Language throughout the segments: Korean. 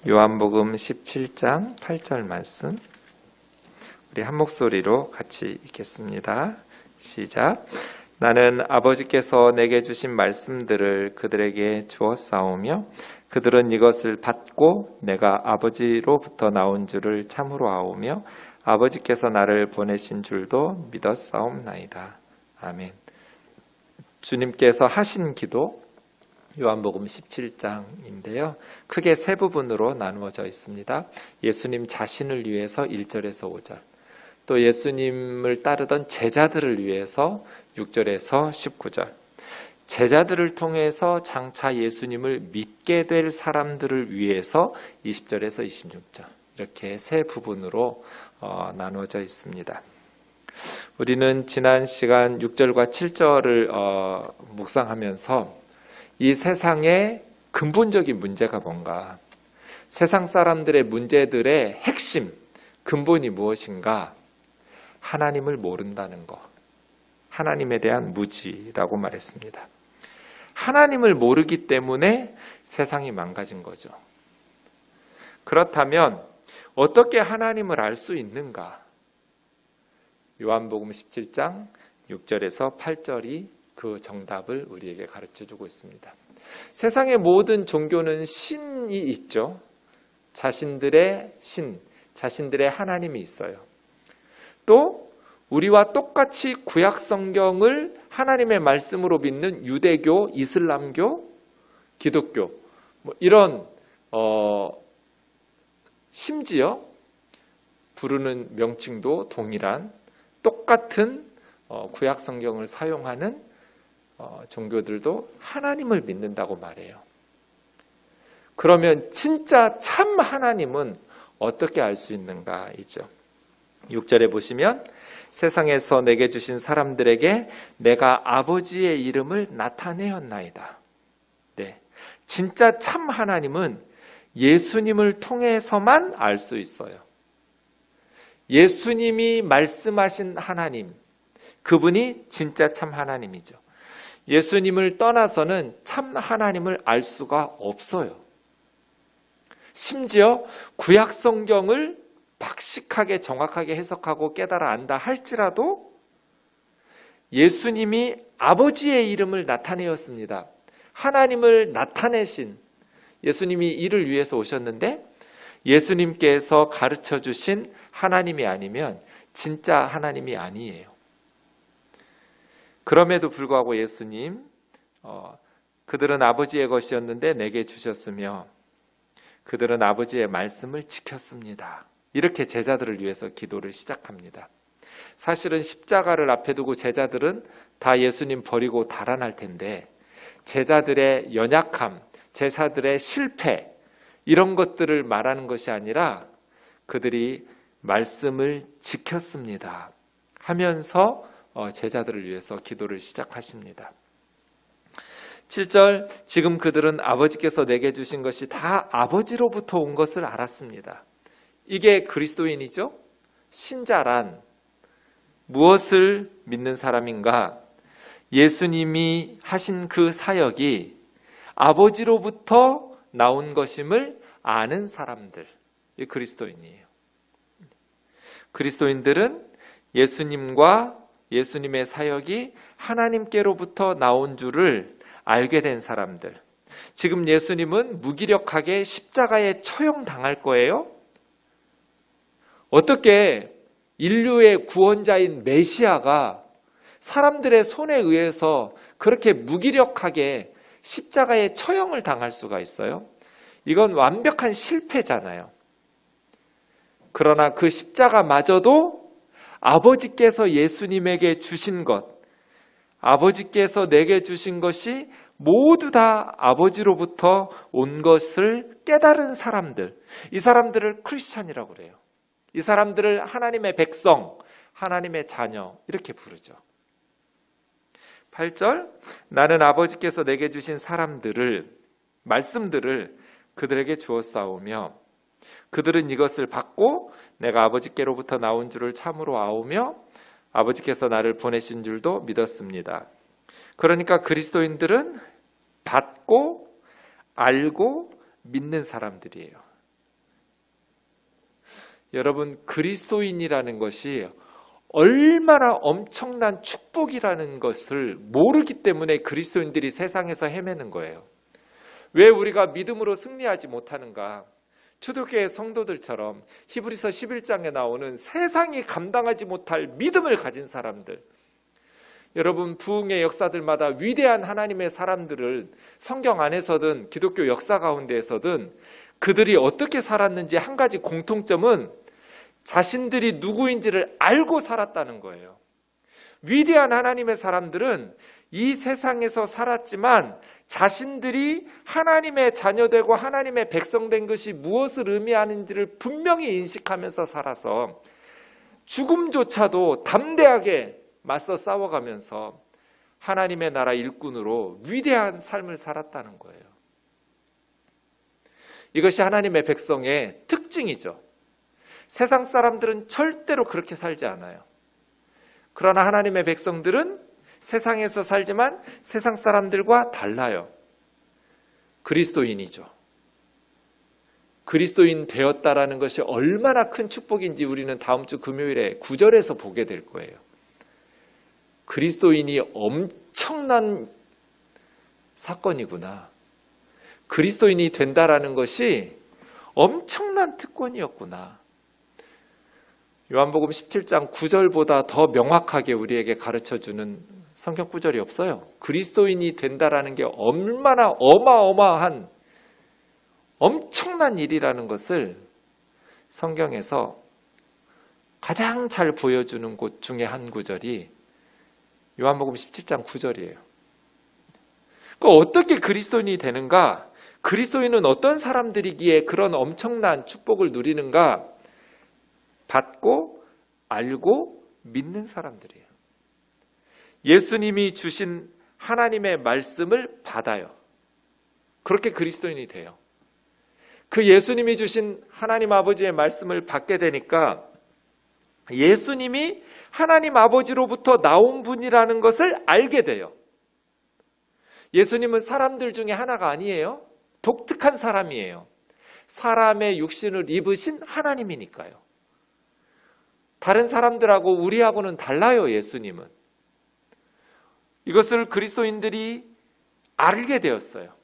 요한복음 17장 8절 말씀, 우리 한 목소리로 같이 읽겠습니다. 시작. 나는 아버지께서 내게 주신 말씀들을 그들에게 주었사오며 그들은 이것을 받고 내가 아버지로부터 나온 줄을 참으로 아오며 아버지께서 나를 보내신 줄도 믿었사옵나이다. 아멘. 주님께서 하신 기도, 요한복음 17장인데요. 크게 세 부분으로 나누어져 있습니다. 예수님 자신을 위해서 1절에서 5절, 또 예수님을 따르던 제자들을 위해서 6절에서 19절, 제자들을 통해서 장차 예수님을 믿게 될 사람들을 위해서 20절에서 26절, 이렇게 세 부분으로 나누어져 있습니다. 우리는 지난 시간 6절과 7절을 묵상하면서 이 세상의 근본적인 문제가 뭔가, 세상 사람들의 문제들의 핵심, 근본이 무엇인가? 하나님을 모른다는 것, 하나님에 대한 무지라고 말했습니다. 하나님을 모르기 때문에 세상이 망가진 거죠. 그렇다면 어떻게 하나님을 알 수 있는가? 요한복음 17장 6절에서 8절이 그 정답을 우리에게 가르쳐주고 있습니다. 세상의 모든 종교는 신이 있죠. 자신들의 신, 자신들의 하나님이 있어요. 또 우리와 똑같이 구약 성경을 하나님의 말씀으로 믿는 유대교, 이슬람교, 기독교, 이런 심지어 부르는 명칭도 동일한 똑같은 구약 성경을 사용하는 종교들도 하나님을 믿는다고 말해요. 그러면 진짜 참 하나님은 어떻게 알 수 있는가 이죠. 6절에 보시면 세상에서 내게 주신 사람들에게 내가 아버지의 이름을 나타내었나이다. 네, 진짜 참 하나님은 예수님을 통해서만 알 수 있어요. 예수님이 말씀하신 하나님, 그분이 진짜 참 하나님이죠. 예수님을 떠나서는 참 하나님을 알 수가 없어요. 심지어 구약 성경을 박식하게 정확하게 해석하고 깨달아 안다 할지라도 예수님이 아버지의 이름을 나타내었습니다. 하나님을 나타내신 예수님이 이를 위해서 오셨는데 예수님께서 가르쳐 주신 하나님이 아니면 진짜 하나님이 아니에요. 그럼에도 불구하고 예수님, 그들은 아버지의 것이었는데 내게 주셨으며 그들은 아버지의 말씀을 지켰습니다. 이렇게 제자들을 위해서 기도를 시작합니다. 사실은 십자가를 앞에 두고 제자들은 다 예수님 버리고 달아날 텐데 제자들의 연약함, 제자들의 실패, 이런 것들을 말하는 것이 아니라 그들이 말씀을 지켰습니다 하면서 제자들을 위해서 기도를 시작하십니다. 7절, 지금 그들은 아버지께서 내게 주신 것이 다 아버지로부터 온 것을 알았습니다. 이게 그리스도인이죠? 신자란 무엇을 믿는 사람인가? 예수님이 하신 그 사역이 아버지로부터 나온 것임을 아는 사람들, 이 그리스도인이에요. 그리스도인들은 예수님과 예수님의 사역이 하나님께로부터 나온 줄을 알게 된 사람들. 지금 예수님은 무기력하게 십자가에 처형당할 거예요. 어떻게 인류의 구원자인 메시아가 사람들의 손에 의해서 그렇게 무기력하게 십자가에 처형을 당할 수가 있어요? 이건 완벽한 실패잖아요. 그러나 그 십자가마저도 아버지께서 예수님에게 주신 것, 아버지께서 내게 주신 것이 모두 다 아버지로부터 온 것을 깨달은 사람들, 이 사람들을 크리스찬이라고 그래요. 이 사람들을 하나님의 백성, 하나님의 자녀 이렇게 부르죠. 8절, 나는 아버지께서 내게 주신 말씀들을 그들에게 주었사오며 그들은 이것을 받고 내가 아버지께로부터 나온 줄을 참으로 아오며 아버지께서 나를 보내신 줄도 믿었습니다. 그러니까 그리스도인들은 받고 알고 믿는 사람들이에요. 여러분, 그리스도인이라는 것이 얼마나 엄청난 축복이라는 것을 모르기 때문에 그리스도인들이 세상에서 헤매는 거예요. 왜 우리가 믿음으로 승리하지 못하는가? 초대교회 성도들처럼 히브리서 11장에 나오는 세상이 감당하지 못할 믿음을 가진 사람들, 여러분, 부흥의 역사들마다 위대한 하나님의 사람들을 성경 안에서든 기독교 역사 가운데에서든 그들이 어떻게 살았는지 한 가지 공통점은 자신들이 누구인지를 알고 살았다는 거예요. 위대한 하나님의 사람들은 이 세상에서 살았지만 자신들이 하나님의 자녀되고 하나님의 백성된 것이 무엇을 의미하는지를 분명히 인식하면서 살아서 죽음조차도 담대하게 맞서 싸워가면서 하나님의 나라 일꾼으로 위대한 삶을 살았다는 거예요. 이것이 하나님의 백성의 특징이죠. 세상 사람들은 절대로 그렇게 살지 않아요. 그러나 하나님의 백성들은 세상에서 살지만 세상 사람들과 달라요. 그리스도인이죠. 그리스도인 되었다라는 것이 얼마나 큰 축복인지 우리는 다음 주 금요일에 9절에서 보게 될 거예요. 그리스도인이 엄청난 사건이구나. 그리스도인이 된다라는 것이 엄청난 특권이었구나. 요한복음 17장 9절보다 더 명확하게 우리에게 가르쳐주는 성경 구절이 없어요. 그리스도인이 된다라는 게 얼마나 어마어마한 엄청난 일이라는 것을 성경에서 가장 잘 보여주는 곳 중에 한 구절이 요한복음 17장 9절이에요. 어떻게 그리스도인이 되는가? 그리스도인은 어떤 사람들이기에 그런 엄청난 축복을 누리는가? 받고 알고 믿는 사람들이에요. 예수님이 주신 하나님의 말씀을 받아요. 그렇게 그리스도인이 돼요. 그 예수님이 주신 하나님 아버지의 말씀을 받게 되니까 예수님이 하나님 아버지로부터 나온 분이라는 것을 알게 돼요. 예수님은 사람들 중에 하나가 아니에요. 독특한 사람이에요. 사람의 육신을 입으신 하나님이니까요. 다른 사람들하고 우리하고는 달라요, 예수님은. 이것을 그리스도인들이 알게 되었어요.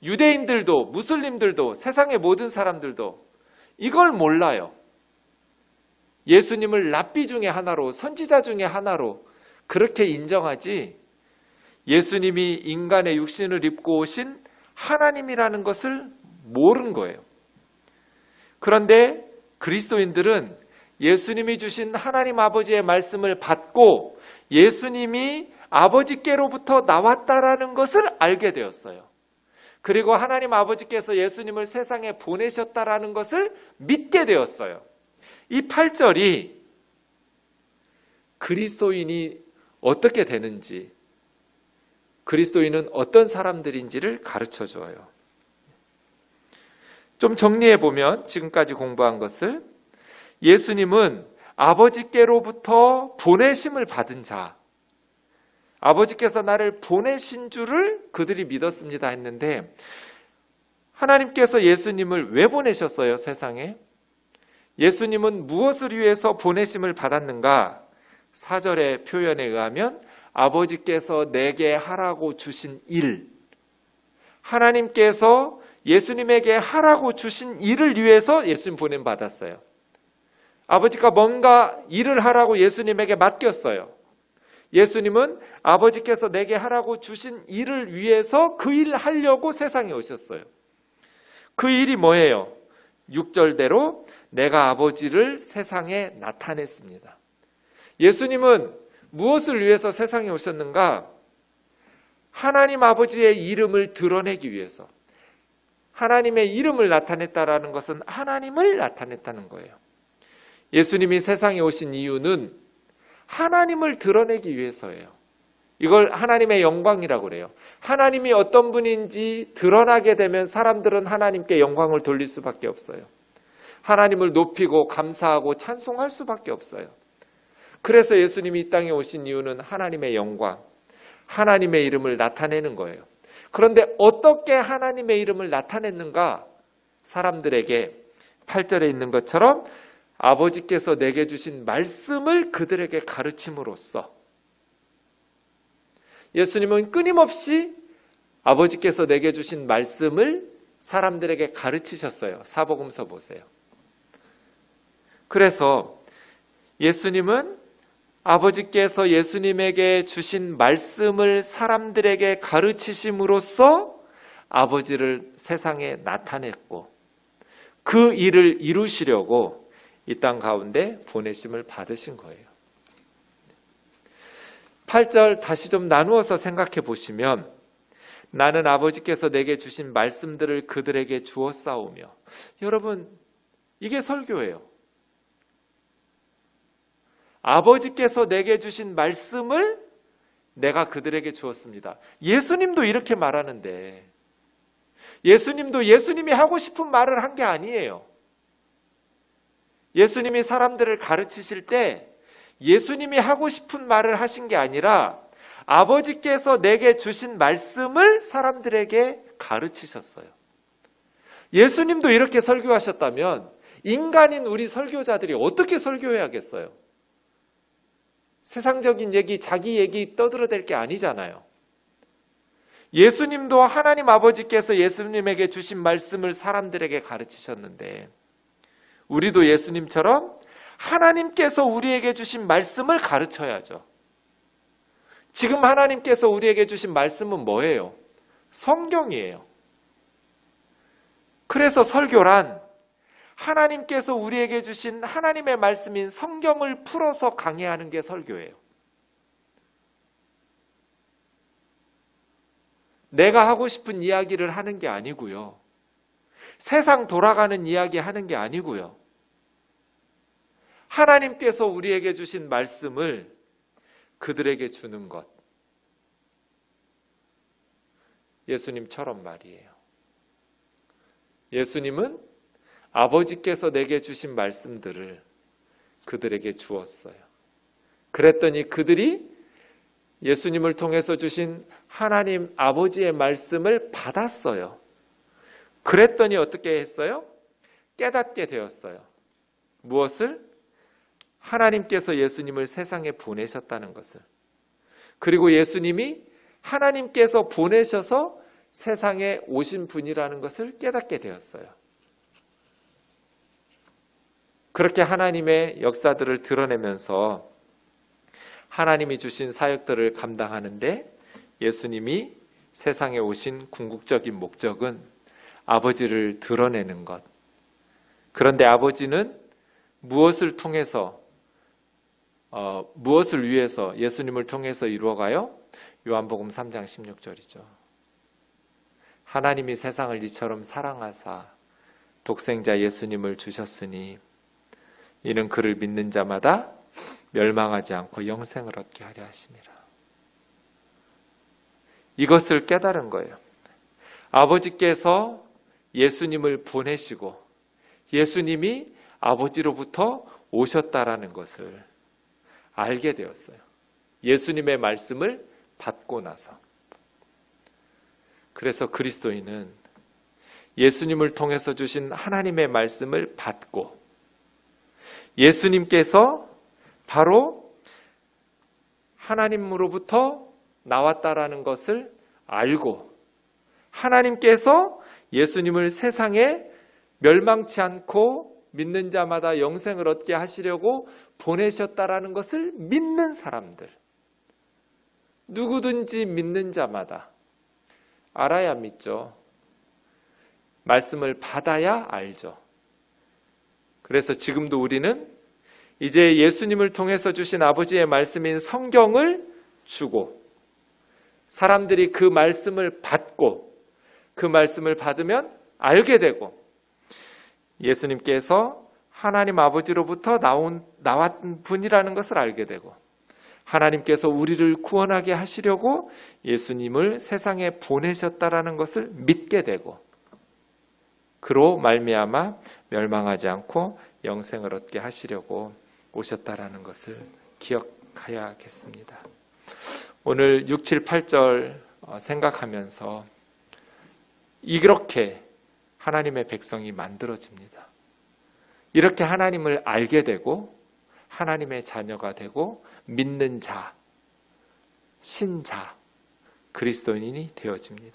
유대인들도 무슬림들도 세상의 모든 사람들도 이걸 몰라요. 예수님을 랍비 중에 하나로, 선지자 중에 하나로 그렇게 인정하지 예수님이 인간의 육신을 입고 오신 하나님이라는 것을 모른 거예요. 그런데 그리스도인들은 예수님이 주신 하나님 아버지의 말씀을 받고 예수님이 아버지께로부터 나왔다라는 것을 알게 되었어요. 그리고 하나님 아버지께서 예수님을 세상에 보내셨다라는 것을 믿게 되었어요. 이 8절이 그리스도인이 어떻게 되는지, 그리스도인은 어떤 사람들인지를 가르쳐 줘요. 좀 정리해 보면 지금까지 공부한 것을, 예수님은 아버지께로부터 보내심을 받은 자, 아버지께서 나를 보내신 줄을 그들이 믿었습니다 했는데, 하나님께서 예수님을 왜 보내셨어요, 세상에? 예수님은 무엇을 위해서 보내심을 받았는가? 4절의 표현에 의하면 아버지께서 내게 하라고 주신 일, 하나님께서 예수님에게 하라고 주신 일을 위해서 예수님 보냄받았어요. 아버지가 뭔가 일을 하라고 예수님에게 맡겼어요. 예수님은 아버지께서 내게 하라고 주신 일을 위해서 그 일을 하려고 세상에 오셨어요. 그 일이 뭐예요? 6절대로 내가 아버지를 세상에 나타냈습니다. 예수님은 무엇을 위해서 세상에 오셨는가? 하나님 아버지의 이름을 드러내기 위해서. 하나님의 이름을 나타냈다라는 것은 하나님을 나타냈다는 거예요. 예수님이 세상에 오신 이유는 하나님을 드러내기 위해서예요. 이걸 하나님의 영광이라고 그래요. 하나님이 어떤 분인지 드러나게 되면 사람들은 하나님께 영광을 돌릴 수밖에 없어요. 하나님을 높이고 감사하고 찬송할 수밖에 없어요. 그래서 예수님이 이 땅에 오신 이유는 하나님의 영광, 하나님의 이름을 나타내는 거예요. 그런데 어떻게 하나님의 이름을 나타냈는가? 사람들에게 8절에 있는 것처럼 아버지께서 내게 주신 말씀을 그들에게 가르침으로써 예수님은 끊임없이 아버지께서 내게 주신 말씀을 사람들에게 가르치셨어요. 사복음서 보세요. 그래서 예수님은 아버지께서 예수님에게 주신 말씀을 사람들에게 가르치심으로써 아버지를 세상에 나타냈고 그 일을 이루시려고 이 땅 가운데 보내심을 받으신 거예요. 8절 다시 좀 나누어서 생각해 보시면 나는 아버지께서 내게 주신 말씀들을 그들에게 주었사오며 여러분 이게 설교예요. 아버지께서 내게 주신 말씀을 내가 그들에게 주었습니다. 예수님도 이렇게 말하는데 예수님도 예수님이 하고 싶은 말을 한 게 아니에요. 예수님이 사람들을 가르치실 때 예수님이 하고 싶은 말을 하신 게 아니라 아버지께서 내게 주신 말씀을 사람들에게 가르치셨어요. 예수님도 이렇게 설교하셨다면 인간인 우리 설교자들이 어떻게 설교해야겠어요? 세상적인 얘기, 자기 얘기 떠들어댈 게 아니잖아요. 예수님도 하나님 아버지께서 예수님에게 주신 말씀을 사람들에게 가르치셨는데 우리도 예수님처럼 하나님께서 우리에게 주신 말씀을 가르쳐야죠. 지금 하나님께서 우리에게 주신 말씀은 뭐예요? 성경이에요. 그래서 설교란 하나님께서 우리에게 주신 하나님의 말씀인 성경을 풀어서 강해하는 게 설교예요. 내가 하고 싶은 이야기를 하는 게 아니고요. 세상 돌아가는 이야기 하는 게 아니고요. 하나님께서 우리에게 주신 말씀을 그들에게 주는 것. 예수님처럼 말이에요. 예수님은 아버지께서 내게 주신 말씀들을 그들에게 주었어요. 그랬더니 그들이 예수님을 통해서 주신 하나님 아버지의 말씀을 받았어요. 그랬더니 어떻게 했어요? 깨닫게 되었어요. 무엇을? 하나님께서 예수님을 세상에 보내셨다는 것을. 그리고 예수님이 하나님께서 보내셔서 세상에 오신 분이라는 것을 깨닫게 되었어요. 그렇게 하나님의 역사들을 드러내면서 하나님이 주신 사역들을 감당하는데 예수님이 세상에 오신 궁극적인 목적은 아버지를 드러내는 것. 그런데 아버지는 무엇을 통해서 무엇을 위해서 예수님을 통해서 이루어가요? 요한복음 3장 16절이죠. 하나님이 세상을 이처럼 사랑하사 독생자 예수님을 주셨으니 이는 그를 믿는 자마다 멸망하지 않고 영생을 얻게 하려 하심이라. 이것을 깨달은 거예요. 아버지께서 예수님을 보내시고 예수님이 아버지로부터 오셨다라는 것을 알게 되었어요. 예수님의 말씀을 받고 나서. 그래서 그리스도인은 예수님을 통해서 주신 하나님의 말씀을 받고 예수님께서 바로 하나님으로부터 나왔다라는 것을 알고 하나님께서 예수님을 세상에 멸망치 않고 믿는 자마다 영생을 얻게 하시려고 보내셨다라는 것을 믿는 사람들. 누구든지 믿는 자마다 알아야 믿죠. 말씀을 받아야 알죠. 그래서 지금도 우리는 이제 예수님을 통해서 주신 아버지의 말씀인 성경을 주고 사람들이 그 말씀을 받고 그 말씀을 받으면 알게 되고 예수님께서 하나님 아버지로부터 나왔던 분이라는 것을 알게 되고 하나님께서 우리를 구원하게 하시려고 예수님을 세상에 보내셨다라는 것을 믿게 되고 그로 말미암아 멸망하지 않고 영생을 얻게 하시려고 오셨다라는 것을 기억해야겠습니다. 오늘 6, 7, 8절 생각하면서 이렇게 하나님의 백성이 만들어집니다. 이렇게 하나님을 알게 되고 하나님의 자녀가 되고 믿는 자, 신자, 그리스도인이 되어집니다.